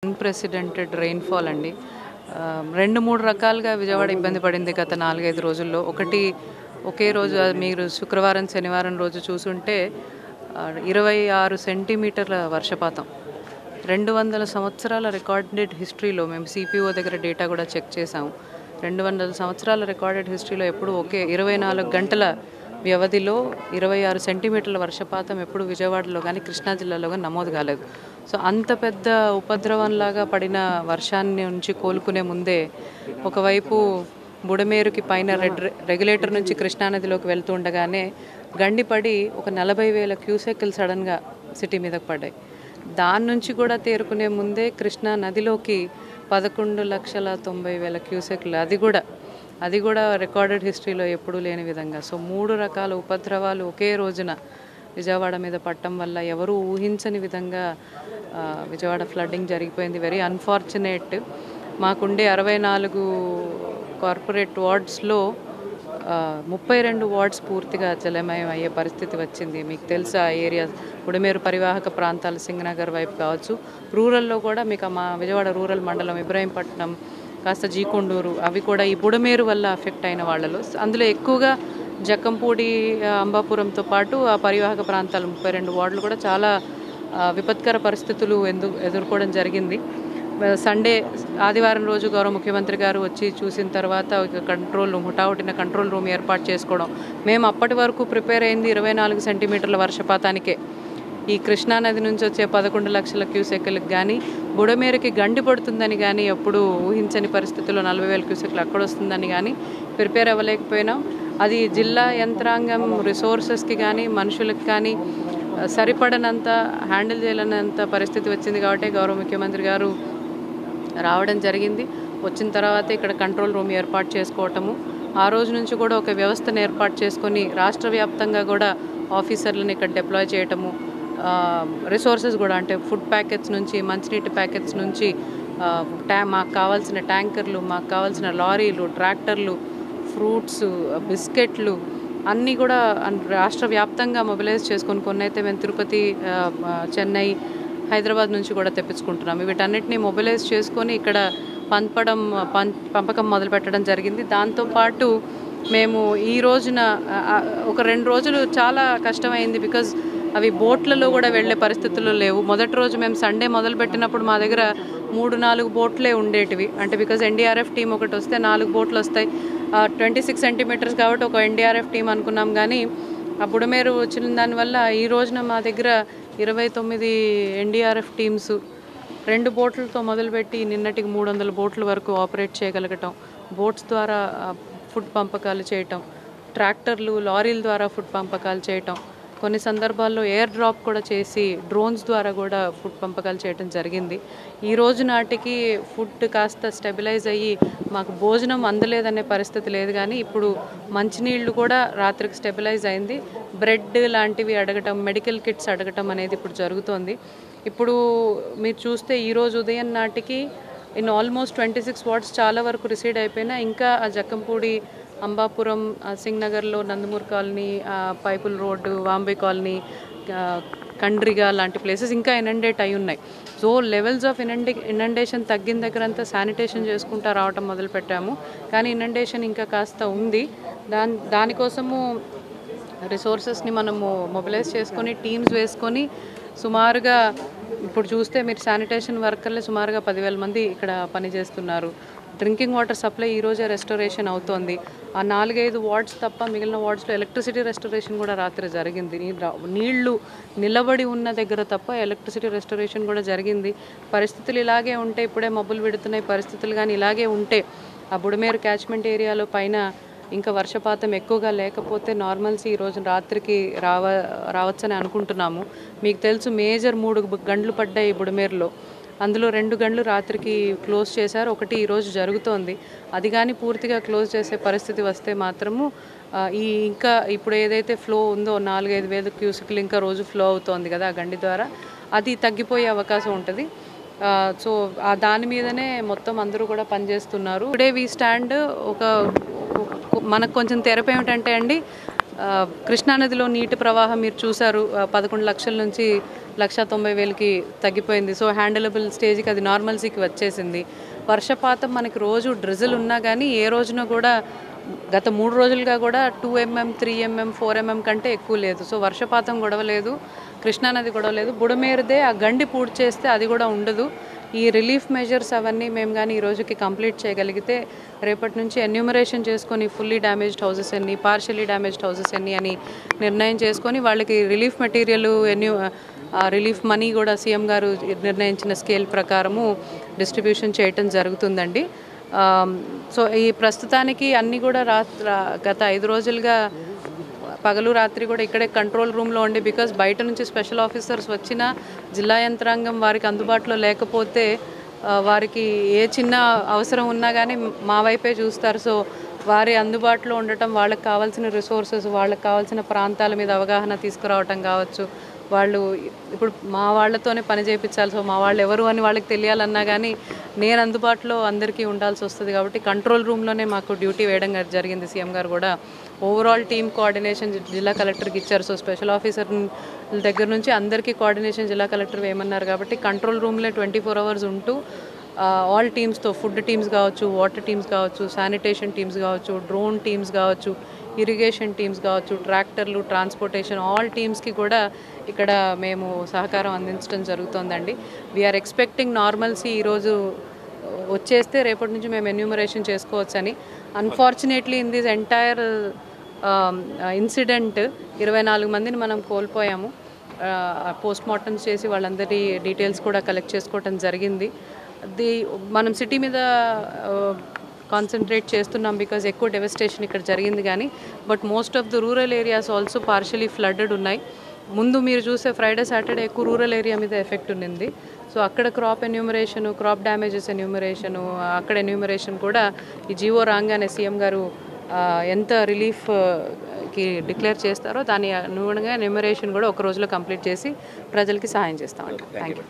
Unprecedented rainfall అండి. 2, 3 రకాలుగా విజయవాడ ఇబ్బంది పడింది గత 4, 5 రోజుల్లో. ఒకటి ఒకే రోజు మీరు శుక్రవారం, శనివారం రోజు చూసుంటే 26 సెంటీమీటర్ల వర్షపాతం. 200 సంవత్సరాల రికార్డెడ్ హిస్టరీలో మేము సిపిఓ దగ్గర డేటా కూడా చెక్ చేసాము. 200 సంవత్సరాల రికార్డెడ్ హిస్టరీలో ఎప్పుడు ఒకే 24 గంటల వ్యవధిలో 26 సెంటీమీటర్ల వర్షపాతం ఎప్పుడు విజయవాడలో కానీ కృష్ణా జిల్లాలో కానీ నమోదు కాలేదు. సో అంత పెద్ద ఉపద్రవంలాగా పడిన వర్షాన్ని నుంచి కోలుకునే ముందే ఒకవైపు బుడమేరుకి పైన రెగ్యులేటర్ నుంచి కృష్ణానదిలోకి వెళ్తూ ఉండగానే గండిపడి ఒక 40,000 క్యూసెక్కులు సడన్గా సిటీ మీదకి పడ్డాయి. దాని నుంచి కూడా తేరుకునే ముందే కృష్ణా నదిలోకి 11,90,000 క్యూసెక్కులు, అది కూడా రికార్డెడ్ హిస్టరీలో ఎప్పుడూ లేని విధంగా. సో 3 రకాల ఉపద్రవాలు ఒకే రోజున విజయవాడ మీద పట్టడం వల్ల ఎవరూ ఊహించని విధంగా విజయవాడ ఫ్లడ్డింగ్ జరిగిపోయింది. Very unfortunate. మాకుండే 64 కార్పొరేట్ వార్డ్స్లో 32 వార్డ్స్ పూర్తిగా జలమయం అయ్యే పరిస్థితి వచ్చింది. మీకు తెలుసా ఏరియా బుడమేరు పరివాహక ప్రాంతాలు సింగనగర్ వైపు కావచ్చు, రూరల్లో కూడా మీకు మా విజయవాడ రూరల్ మండలం ఇబ్రాహీంపట్నం, కాస్త జీకొండూరు, అవి కూడా ఈ బుడమేరు వల్ల అఫెక్ట్ అయిన వాళ్ళలో. అందులో ఎక్కువగా జక్కంపూడి, అంబాపురంతో పాటు ఆ పరివాహక ప్రాంతాలు 32 వార్డులు కూడా చాలా విపత్కర పరిస్థితులు ఎదుర్కోవడం జరిగింది. సండే ఆదివారం రోజు గౌరవ ముఖ్యమంత్రి గారు వచ్చి చూసిన తర్వాత కంట్రోల్ రూమ్, హుటాహుటిన కంట్రోల్ రూమ్ ఏర్పాటు చేసుకోవడం. మేము అప్పటి వరకు ప్రిపేర్ అయింది 24 సెంటీమీటర్ల వర్షపాతానికే. ఈ కృష్ణానది నుంచి వచ్చే 11 లక్షల క్యూసెక్కులకు కానీ, బుడమేరుకి గండి పడుతుందని కానీ ఎప్పుడు ఊహించని పరిస్థితుల్లో 40,000 క్యూసెక్కులు అక్కడ వస్తుందని కానీ ప్రిపేర్ అవ్వలేకపోయినాం. అది జిల్లా యంత్రాంగం రిసోర్సెస్కి కానీ మనుషులకు కానీ సరిపడనంత హ్యాండిల్ చేయలేనంత పరిస్థితి వచ్చింది. కాబట్టి గౌరవ ముఖ్యమంత్రి గారు రావడం జరిగింది. వచ్చిన తర్వాత ఇక్కడ కంట్రోల్ రూమ్ ఏర్పాటు చేసుకోవటము, ఆ రోజు నుంచి కూడా ఒక వ్యవస్థను ఏర్పాటు చేసుకొని రాష్ట్ర వ్యాప్తంగా కూడా ఆఫీసర్లను ఇక్కడ డిప్లాయ్ చేయటము, రిసోర్సెస్ కూడా అంటే ఫుడ్ ప్యాకెట్స్ నుంచి, మంచినీటి ప్యాకెట్స్ నుంచి మాకు కావాల్సిన ట్యాంకర్లు, మాకు కావాల్సిన లారీలు, ట్రాక్టర్లు, ఫ్రూట్స్, బిస్కెట్లు అన్నీ కూడా రాష్ట్ర వ్యాప్తంగా మొబిలైజ్ చేసుకొని, కొన్ని అయితే మేము తిరుపతి, చెన్నై, హైదరాబాద్ నుంచి కూడా తెప్పించుకుంటున్నాము. వీటన్నిటిని మొబిలైజ్ చేసుకొని ఇక్కడ పంపకం మొదలు పెట్టడం జరిగింది. దాంతోపాటు మేము ఈ రోజున ఒక 2 రోజులు చాలా కష్టమైంది. బికాజ్ అవి బోట్లలో కూడా వెళ్ళే పరిస్థితుల్లో లేవు. మొదటి రోజు మేము సండే మొదలుపెట్టినప్పుడు మా దగ్గర 3-4 బోట్లే ఉండేటివి. అంటే బికాజ్ ఎన్డీఆర్ఎఫ్ టీం ఒకటి వస్తే 4 బోట్లు వస్తాయి. 26 సెంటీమీటర్స్ కాబట్టి ఒక ఎన్డీఆర్ఎఫ్ టీం అనుకున్నాం. కానీ ఆ బుడమేరు వచ్చిన దానివల్ల ఈ రోజున మా దగ్గర 29 ఎన్డీఆర్ఎఫ్ టీమ్స్ 2 బోట్లతో మొదలుపెట్టి నిన్నటికి 300 బోట్ల వరకు ఆపరేట్ చేయగలగటం, బోట్స్ ద్వారా ఫుడ్ పంపకాలు చేయటం, ట్రాక్టర్లు, లారీల ద్వారా ఫుడ్ పంపకాలు చేయటం, కొన్ని సందర్భాల్లో ఎయిర్ డ్రాప్ కూడా చేసి డ్రోన్స్ ద్వారా కూడా ఫుడ్ పంపకాలు చేయడం జరిగింది. ఈ రోజు నాటికి ఫుడ్ కాస్త స్టెబిలైజ్ అయ్యి మాకు భోజనం అందలేదనే పరిస్థితి లేదు. కానీ ఇప్పుడు మంచినీళ్ళు కూడా రాత్రికి స్టెబిలైజ్ అయింది. బ్రెడ్ లాంటివి అడగటం, మెడికల్ కిట్స్ అడగటం అనేది ఇప్పుడు జరుగుతోంది. ఇప్పుడు మీరు చూస్తే ఈరోజు ఉదయం నాటికి ఇన్ ఆల్మోస్ట్ 26 వార్డ్స్ చాలా వరకు రిసీడ్ అయిపోయినా ఇంకా ఆ జక్కంపూడి, అంబాపురం, సింగ్ నగర్లో Nandamuri colony, Paipula road, Vambay colony, Kandriga లాంటి ప్లేసెస్ ఇంకా ఇనండేట్ అయి ఉన్నాయి. సో లెవెల్స్ ఆఫ్ ఇనండేషన్ తగ్గిన దగ్గర అంతా శానిటేషన్ చేసుకుంటూ రావటం మొదలుపెట్టాము. కానీ ఇనండేషన్ ఇంకా కాస్త ఉంది. దానికోసము రిసోర్సెస్ని మనము మొబిలైజ్ చేసుకొని టీమ్స్ వేసుకొని సుమారుగా ఇప్పుడు చూస్తే మీరు శానిటేషన్ వర్కర్లే సుమారుగా 10,000 మంది ఇక్కడ పనిచేస్తున్నారు. డ్రింకింగ్ వాటర్ సప్లై ఈరోజే రెస్టోరేషన్ అవుతోంది. ఆ 4-5 వార్డ్స్ తప్ప మిగిలిన వార్డ్స్లో ఎలక్ట్రిసిటీ రెస్టోరేషన్ కూడా రాత్రి జరిగింది. నీళ్లు నిలబడి ఉన్న దగ్గర తప్ప ఎలక్ట్రిసిటీ రెస్టోరేషన్ కూడా జరిగింది. పరిస్థితులు ఇలాగే ఉంటే, ఇప్పుడే మబ్బులు విడుతున్నాయి, పరిస్థితులు కానీ ఇలాగే ఉంటే ఆ బుడమేరు క్యాచ్మెంట్ ఏరియాలో పైన ఇంకా వర్షపాతం ఎక్కువగా లేకపోతే నార్మల్సీ ఈరోజు రాత్రికి రావచ్చని అనుకుంటున్నాము. మీకు తెలుసు మేజర్ 3 గంటలు పడ్డాయి బుడమేరులో. అందులో 2 గంటలు రాత్రికి క్లోజ్ చేశారు, ఒకటి ఈరోజు జరుగుతోంది. అది కానీ పూర్తిగా క్లోజ్ చేసే పరిస్థితి వస్తే మాత్రము ఇంకా ఇప్పుడు ఏదైతే ఫ్లో ఉందో 4-5 వేల క్యూసెక్లు ఇంకా రోజు ఫ్లో అవుతోంది కదా ఆ గండి ద్వారా, అది తగ్గిపోయే అవకాశం ఉంటుంది. సో దాని మీదనే మొత్తం అందరూ కూడా పనిచేస్తున్నారు. టుడే వీ స్టాండ్ మనకు కొంచెం తెరపు ఏమిటంటే అండి, కృష్ణానదిలో నీటి ప్రవాహం మీరు చూసారు, 11 లక్షల నుంచి 1,90,000కి తగ్గిపోయింది. సో హ్యాండిలబుల్ స్టేజ్కి అది నార్మల్సీకి వచ్చేసింది. వర్షపాతం మనకి రోజు డ్రిజిల్ ఉన్నా కానీ ఏ రోజున కూడా గత 3 రోజులుగా కూడా 2 mm 3 mm 4 mm కంటే ఎక్కువ లేదు. సో వర్షపాతం గొడవ లేదు, కృష్ణానది గొడవ లేదు. బుడమేరుదే ఆ గండి పూర్తి చేస్తే అది కూడా ఉండదు. ఈ రిలీఫ్ మెజర్స్ అవన్నీ మేము కానీ ఈ రోజుకి కంప్లీట్ చేయగలిగితే రేపటి నుంచి ఎన్యూమరేషన్ చేసుకొని ఫుల్లీ డ్యామేజ్డ్ హౌసెస్ ఎన్ని, పార్షియలీ డ్యామేజ్డ్ హౌసెస్ ఎన్ని అని నిర్ణయం చేసుకొని వాళ్ళకి రిలీఫ్ మెటీరియల్ రిలీఫ్ మనీ కూడా సీఎం గారు నిర్ణయించిన స్కేల్ ప్రకారము డిస్ట్రిబ్యూషన్ చేయటం జరుగుతుందండి. సో ఈ ప్రస్తుతానికి అన్నీ కూడా గత 5 రోజులుగా పగలు రాత్రి కూడా ఇక్కడే కంట్రోల్ రూమ్లో ఉండి, బికాస్ బయట నుంచి స్పెషల్ ఆఫీసర్స్ వచ్చిన జిల్లా యంత్రాంగం వారికి అందుబాటులో లేకపోతే వారికి ఏ చిన్న అవసరం ఉన్నా కానీ మా వైపే చూస్తారు. సో వారి అందుబాటులో ఉండటం, వాళ్ళకి కావాల్సిన రిసోర్సెస్, వాళ్ళకి కావాల్సిన ప్రాంతాల మీద అవగాహన తీసుకురావటం కావచ్చు. వాళ్ళు ఇప్పుడు మా వాళ్ళతోనే పని చేయించాలి. సో మా వాళ్ళు ఎవరు అని వాళ్ళకి తెలియాలన్నా కానీ నేను అందుబాటులో అందరికీ ఉండాల్సి వస్తుంది. కాబట్టి కంట్రోల్ రూమ్లోనే మాకు డ్యూటీ వేయడం జరిగింది. సీఎం గారు కూడా ఓవరాల్ టీమ్ కోఆర్డినేషన్ జిల్లా కలెక్టర్కి ఇచ్చారు. సో స్పెషల్ ఆఫీసర్ దగ్గర నుంచి అందరికీ కోఆర్డినేషన్ జిల్లా కలెక్టర్ వేయమన్నారు. కాబట్టి కంట్రోల్ రూమ్లో 24 hours ఉంటూ ఆల్ టీమ్స్తో, ఫుడ్ టీమ్స్ కావచ్చు, వాటర్ టీమ్స్ కావచ్చు, శానిటేషన్ టీమ్స్ కావచ్చు, డ్రోన్ టీమ్స్ కావచ్చు, ఇరిగేషన్ టీమ్స్ కావచ్చు, ట్రాక్టర్లు, ట్రాన్స్పోర్టేషన్, ఆల్ టీమ్స్కి కూడా ఇక్కడ మేము సహకారం అందించడం జరుగుతుందండి. వీఆర్ ఎక్స్పెక్టింగ్ నార్మల్సీ ఈరోజు వచ్చేస్తే రేపటి నుంచి మేము ఎన్యూమరేషన్ చేసుకోవచ్చని. Unfortunately in this entire incident 24 మందిని మనం కోల్పోయాము. పోస్ట్ మార్టమ్స్ చేసి వాళ్ళందరి డీటెయిల్స్ కూడా కలెక్ట్ చేసుకోవటం జరిగింది. మనం సిటీ మీద కాన్సన్ట్రేట్ చేస్తున్నాం బికాజ్ ఎక్కువ డెవస్టేషన్ ఇక్కడ జరిగింది. కానీ but most of the rural areas also partially flooded ఉన్నాయి. ముందు మీరు చూసే ఫ్రైడే సాటర్డే ఎక్కువ రూరల్ ఏరియా మీద ఎఫెక్ట్ ఉండింది. సో అక్కడ క్రాప్ ఎన్యూమరేషను, క్రాప్ డ్యామేజెస్ ఎన్యూమరేషను, అక్కడ ఎన్యూమరేషన్ కూడా ఈ జీవో రాగానే సీఎం గారు ఎంత రిలీఫ్కి డిక్లేర్ చేస్తారో దాని అనుగుణంగా ఎన్యూమరేషన్ కూడా ఒక రోజులో కంప్లీట్ చేసి ప్రజలకి సహాయం చేస్తామండి. Thank you.